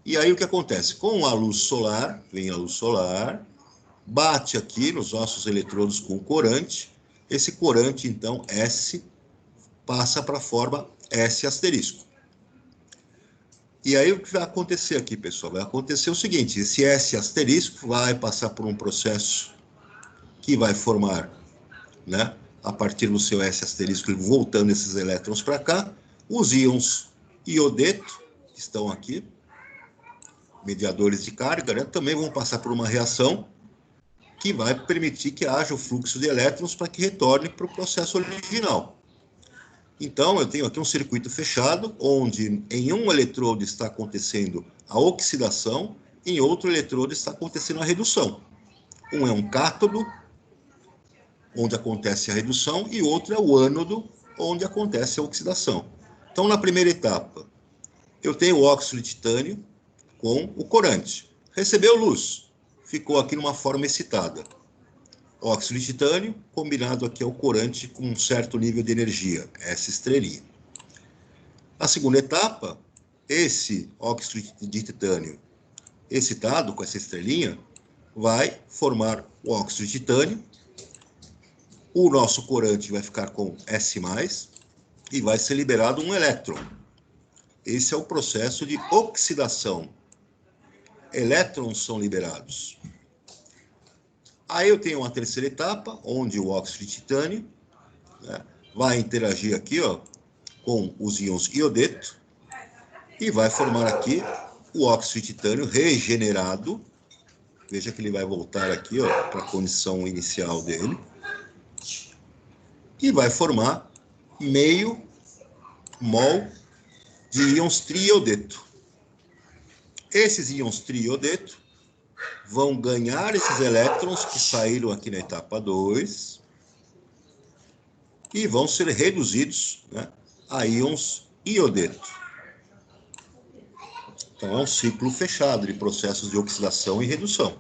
Speaker 1: e aí o que acontece? Com a luz solar, vem a luz solar, bate aqui nos nossos eletrodos com o corante, esse corante, então, S, passa para a forma S asterisco. E aí o que vai acontecer aqui, pessoal? Vai acontecer o seguinte, esse S asterisco vai passar por um processo que vai formar, né, a partir do seu S asterisco, voltando esses elétrons para cá, os íons iodeto, que estão aqui, mediadores de carga, né, também vão passar por uma reação que vai permitir que haja o fluxo de elétrons para que retorne para o processo original. Então, eu tenho aqui um circuito fechado, onde em um eletrodo está acontecendo a oxidação, em outro eletrodo está acontecendo a redução. Um é um cátodo, onde acontece a redução, e outro é o ânodo, onde acontece a oxidação. Então, na primeira etapa, eu tenho o óxido de titânio com o corante. Recebeu luz, ficou aqui numa forma excitada. Óxido de titânio combinado aqui ao corante com um certo nível de energia, essa estrelinha. A segunda etapa, esse óxido de titânio excitado com essa estrelinha, vai formar o óxido de titânio, o nosso corante vai ficar com S+, e vai ser liberado um elétron. Esse é o processo de oxidação. Elétrons são liberados. Aí eu tenho uma terceira etapa, onde o óxido de titânio, né, vai interagir aqui, ó, com os íons iodeto e vai formar aqui o óxido de titânio regenerado. Veja que ele vai voltar aqui para a condição inicial dele. E vai formar meio mol de íons triiodeto. Esses íons triiodeto vão ganhar esses elétrons que saíram aqui na etapa 2 e vão ser reduzidos, né, a íons iodeto. Então, é um ciclo fechado de processos de oxidação e redução.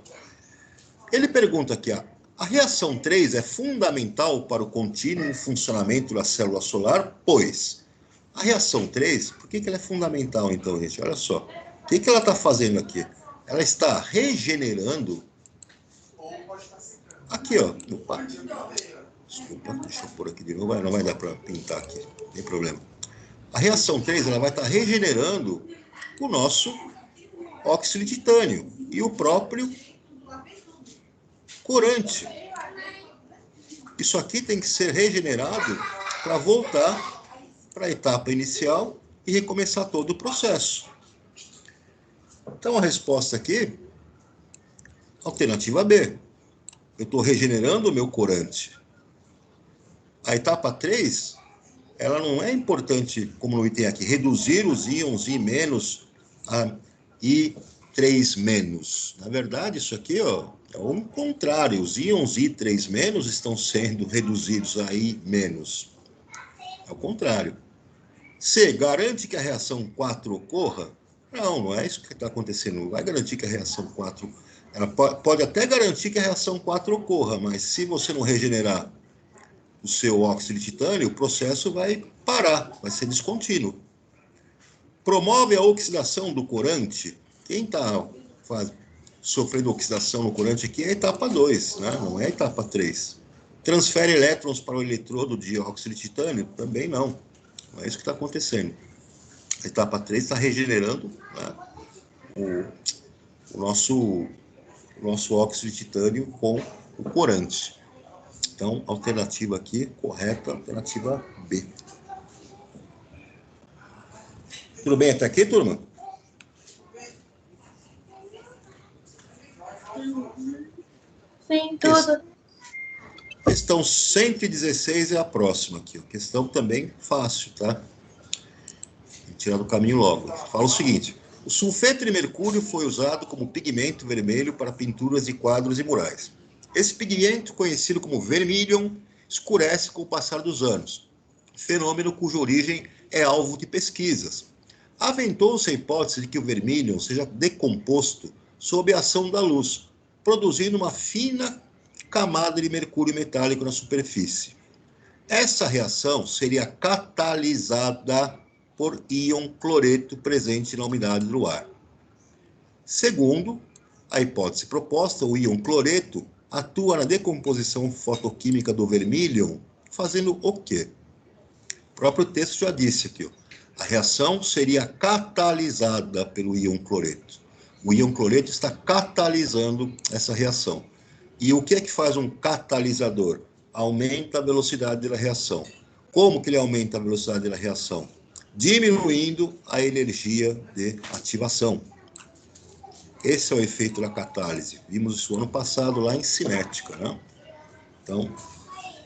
Speaker 1: Ele pergunta aqui, a reação 3 é fundamental para o contínuo funcionamento da célula solar? Pois, a reação 3, por que ela é fundamental, então, gente? Olha só, o que ela está fazendo aqui? Ela está regenerando... Aqui, ó. Opa. Desculpa, deixa eu pôr aqui de novo. Não vai dar para pintar aqui, não tem problema. A reação 3, ela vai estar regenerando o nosso óxido de titânio e o próprio corante. Isso aqui tem que ser regenerado para voltar para a etapa inicial e recomeçar todo o processo. Então, a resposta aqui, alternativa B. Eu estou regenerando o meu corante. A etapa 3, ela não é importante, como no item aqui, reduzir os íons I- a I3-. Na verdade, isso aqui, ó, é o contrário. Os íons I3- estão sendo reduzidos a I-. É o contrário. C, garante que a reação 4 ocorra? Não é isso que está acontecendo. Não vai garantir que a reação 4... Ela pode até garantir que a reação 4 ocorra, mas se você não regenerar o seu óxido de titânio, o processo vai parar, vai ser descontínuo. Promove a oxidação do corante. Quem está sofrendo oxidação no corante aqui é a etapa 2, né? Não é a etapa 3. Transfere elétrons para o eletrodo de óxido de titânio? Também não. Não é isso que está acontecendo. A etapa 3 está regenerando, né, o nosso óxido de titânio com o corante. Então, alternativa aqui, correta, alternativa B. Tudo bem até aqui, turma?
Speaker 3: Sim, tudo.
Speaker 1: Questão 116 é a próxima aqui. Questão também fácil, tá? Vou tirar do caminho logo. Fala o seguinte. O sulfeto de mercúrio foi usado como pigmento vermelho para pinturas de quadros e murais. Esse pigmento, conhecido como vermilion, escurece com o passar dos anos, fenômeno cuja origem é alvo de pesquisas. Aventou-se a hipótese de que o vermilion seja decomposto sob a ação da luz, produzindo uma fina camada de mercúrio metálico na superfície. Essa reação seria catalisada por íon cloreto presente na umidade do ar. Segundo a hipótese proposta, o íon cloreto atua na decomposição fotoquímica do vermilion, fazendo o quê? O próprio texto já disse aqui, ó. A reação seria catalisada pelo íon cloreto. O íon cloreto está catalisando essa reação. E o que é que faz um catalisador? Aumenta a velocidade da reação. Como que ele aumenta a velocidade da reação? Diminuindo a energia de ativação. Esse é o efeito da catálise. Vimos isso ano passado lá em cinética, né? Então,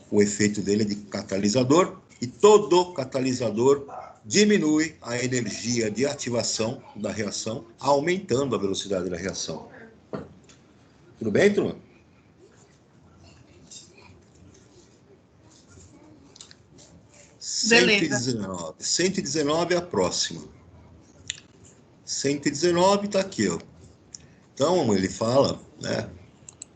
Speaker 1: o efeito dele é de catalisador, e todo catalisador diminui a energia de ativação da reação, aumentando a velocidade da reação. Tudo bem, turma?
Speaker 3: Beleza.
Speaker 1: 119 é a próxima. 119 está aqui, ó. Então, ele fala, né,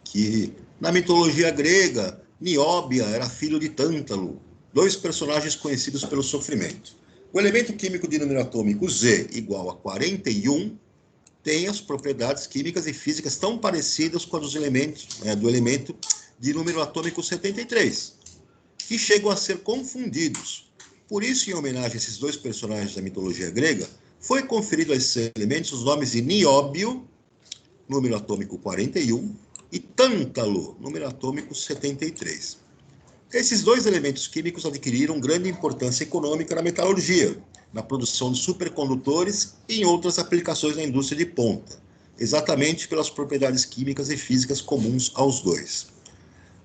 Speaker 1: que na mitologia grega, Nióbia era filho de Tântalo, dois personagens conhecidos pelo sofrimento. O elemento químico de número atômico Z igual a 41 tem as propriedades químicas e físicas tão parecidas com as dos elementos, do elemento de número atômico 73, que chegam a ser confundidos. Por isso, em homenagem a esses dois personagens da mitologia grega, foi conferido a esses elementos os nomes de Nióbio, número atômico 41, e Tântalo, número atômico 73. Esses dois elementos químicos adquiriram grande importância econômica na metalurgia, na produção de supercondutores e em outras aplicações na indústria de ponta, exatamente pelas propriedades químicas e físicas comuns aos dois.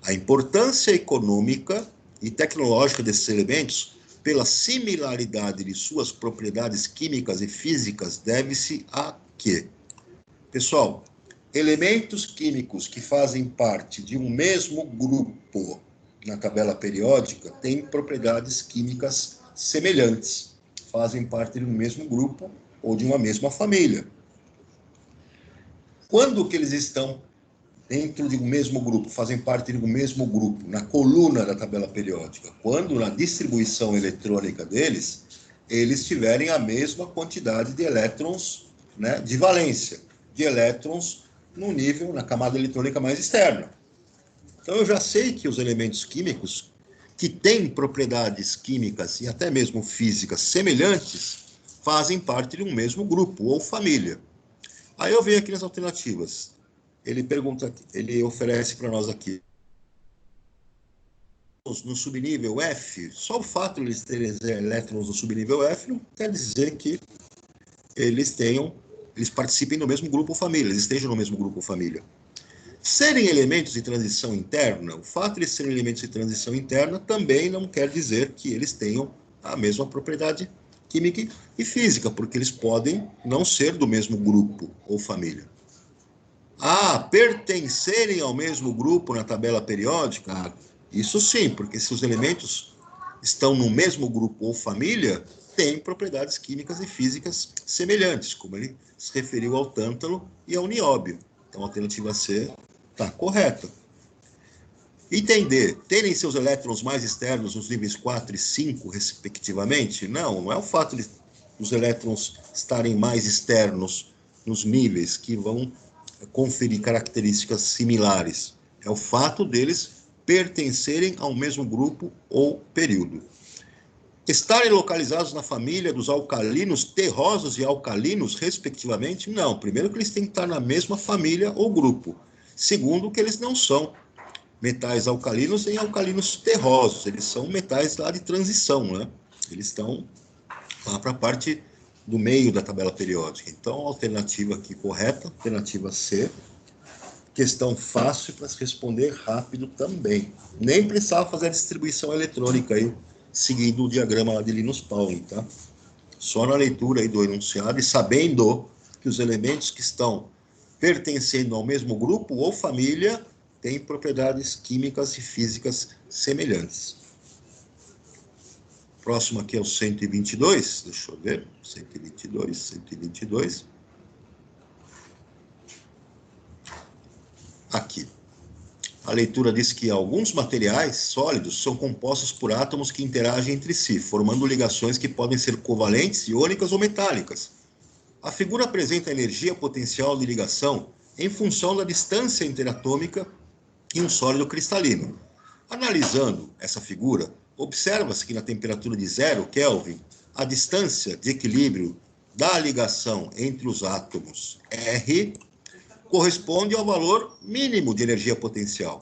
Speaker 1: A importância econômica e tecnológica desses elementos, pela similaridade de suas propriedades químicas e físicas, deve-se a quê? Pessoal, elementos químicos que fazem parte de um mesmo grupo na tabela periódica têm propriedades químicas semelhantes, fazem parte de um mesmo grupo ou de uma mesma família. Quando que eles estão dentro de um mesmo grupo, fazem parte de um mesmo grupo, na coluna da tabela periódica? Quando, na distribuição eletrônica deles, eles tiverem a mesma quantidade de elétrons, né, de valência, de elétrons no nível, na camada eletrônica mais externa. Então, eu já sei que os elementos químicos que têm propriedades químicas e até mesmo físicas semelhantes fazem parte de um mesmo grupo ou família. Aí eu venho aqui nas alternativas. Ele pergunta, ele oferece para nós aqui no subnível F. Só o fato de eles terem elétrons no subnível F não quer dizer que eles participem do mesmo grupo ou família, eles estejam no mesmo grupo ou família. Serem elementos de transição interna, o fato de eles serem elementos de transição interna também não quer dizer que eles tenham a mesma propriedade química e física, porque eles podem não ser do mesmo grupo ou família. Pertencerem ao mesmo grupo na tabela periódica? Isso sim, porque se os elementos estão no mesmo grupo ou família, têm propriedades químicas e físicas semelhantes, como ele se referiu ao tântalo e ao nióbio. Então, a alternativa C está correta. Item D, terem seus elétrons mais externos nos níveis 4 e 5, respectivamente? Não é o fato de os elétrons estarem mais externos nos níveis que vão conferir características similares. É o fato deles pertencerem ao mesmo grupo ou período. Estarem localizados na família dos alcalinos terrosos e alcalinos, respectivamente? Não. Primeiro que eles têm que estar na mesma família ou grupo. Segundo que eles não são metais alcalinos nem alcalinos terrosos. Eles são metais lá de transição, né? Eles estão lá para a parte do meio da tabela periódica. Então, a alternativa aqui correta, alternativa C. Questão fácil para se responder rápido também. Nem precisava fazer a distribuição eletrônica aí, seguindo o diagrama lá de Linus Pauling, tá? Só na leitura aí do enunciado e sabendo que os elementos que estão pertencendo ao mesmo grupo ou família têm propriedades químicas e físicas semelhantes. Próximo aqui é o 122, deixa eu ver, 122. Aqui. a leitura diz que alguns materiais sólidos são compostos por átomos que interagem entre si, formando ligações que podem ser covalentes, iônicas ou metálicas. A figura apresenta a energia potencial de ligação em função da distância interatômica em um sólido cristalino. Analisando essa figura, observa-se que na temperatura de 0 Kelvin, a distância de equilíbrio da ligação entre os átomos R corresponde ao valor mínimo de energia potencial.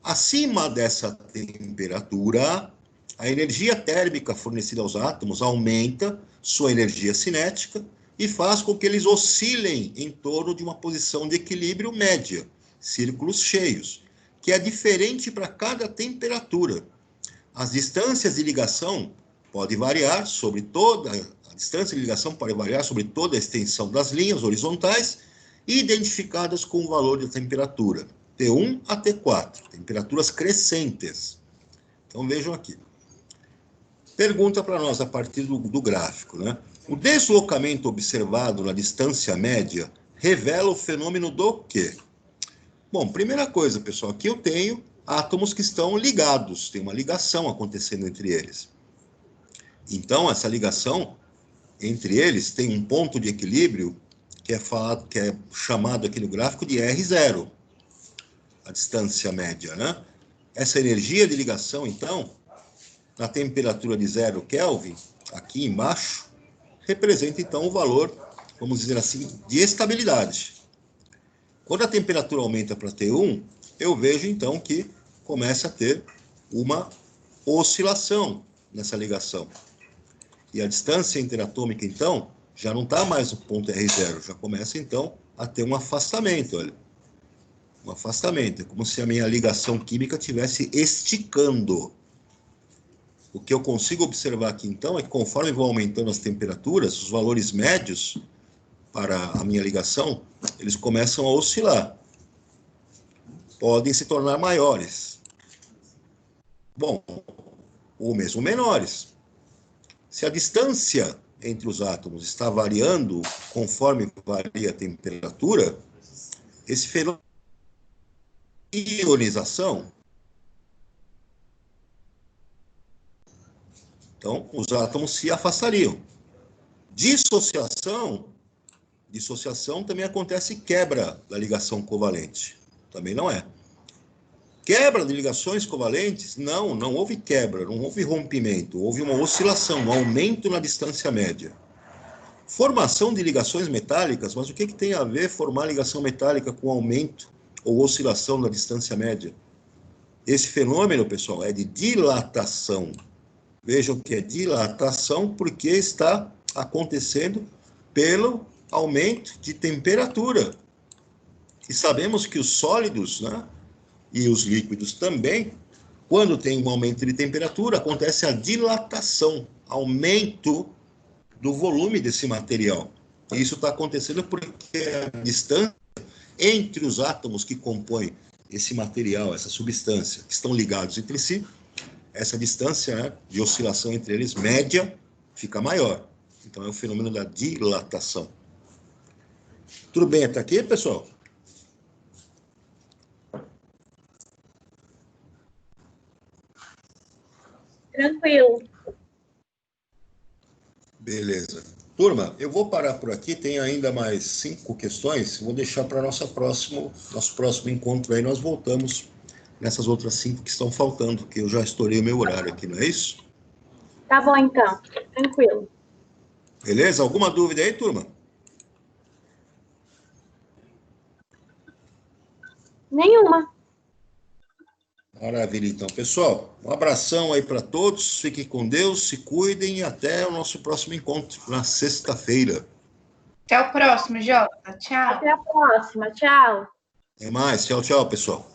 Speaker 1: Acima dessa temperatura, a energia térmica fornecida aos átomos aumenta sua energia cinética e faz com que eles oscilem em torno de uma posição de equilíbrio média, círculos cheios, que é diferente para cada temperatura. As distâncias de ligação podem variar sobre toda a distância de ligação pode variar sobre toda a extensão das linhas horizontais identificadas com o valor de temperatura, T1 a T4, temperaturas crescentes. Então, vejam aqui. Pergunta para nós, a partir do gráfico, né? O deslocamento observado na distância média revela o fenômeno do quê? Bom, primeira coisa, pessoal, aqui eu tenho átomos que estão ligados, tem uma ligação acontecendo entre eles. Então, essa ligação entre eles tem um ponto de equilíbrio que é chamado aqui no gráfico de R0, a distância média, né? Essa energia de ligação, então, na temperatura de 0 Kelvin, aqui embaixo, representa, então, o valor, vamos dizer assim, de estabilidade. Quando a temperatura aumenta para T1, eu vejo, então, que começa a ter uma oscilação nessa ligação. E a distância interatômica, então, já não está mais no ponto R0, já começa, então, a ter um afastamento, olha. Um afastamento, é como se a minha ligação química estivesse esticando. O que eu consigo observar aqui, então, é que conforme vão aumentando as temperaturas, os valores médios para a minha ligação, eles começam a oscilar. Podem se tornar maiores. Bom, ou mesmo menores. Se a distância entre os átomos está variando conforme varia a temperatura, esse fenômeno de ionização, então, os átomos se afastariam. Dissociação também acontece quebra da ligação covalente. Também não é. Quebra de ligações covalentes? Não houve quebra, não houve rompimento, houve uma oscilação, um aumento na distância média. Formação de ligações metálicas, mas o que tem a ver formar ligação metálica com aumento ou oscilação na distância média? Esse fenômeno, pessoal, é de dilatação. Vejam que é dilatação porque está acontecendo pelo aumento de temperatura. E sabemos que os sólidos, né, e os líquidos também, quando tem um aumento de temperatura, acontece a dilatação, aumento do volume desse material. E isso está acontecendo porque a distância entre os átomos que compõem esse material, essa substância, que estão ligados entre si, essa distância, né, de oscilação entre eles, média, fica maior. Então, é o fenômeno da dilatação. Tudo bem até aqui, pessoal?
Speaker 3: Tranquilo.
Speaker 1: Beleza. Turma, eu vou parar por aqui, tem ainda mais 5 questões, vou deixar para nosso próximo encontro aí, nós voltamos nessas outras 5 que estão faltando, que eu já estourei o meu horário aqui, não é isso?
Speaker 3: Tá bom, então. Tranquilo.
Speaker 1: Beleza? Alguma dúvida aí, turma?
Speaker 3: Nenhuma.
Speaker 1: Maravilha, então. Pessoal, um abração aí para todos, fiquem com Deus, se cuidem e até o nosso próximo encontro, na sexta-feira.
Speaker 2: Até o próximo, Jota. Tchau.
Speaker 3: Até a próxima. Tchau.
Speaker 1: Até mais. Tchau, tchau, pessoal.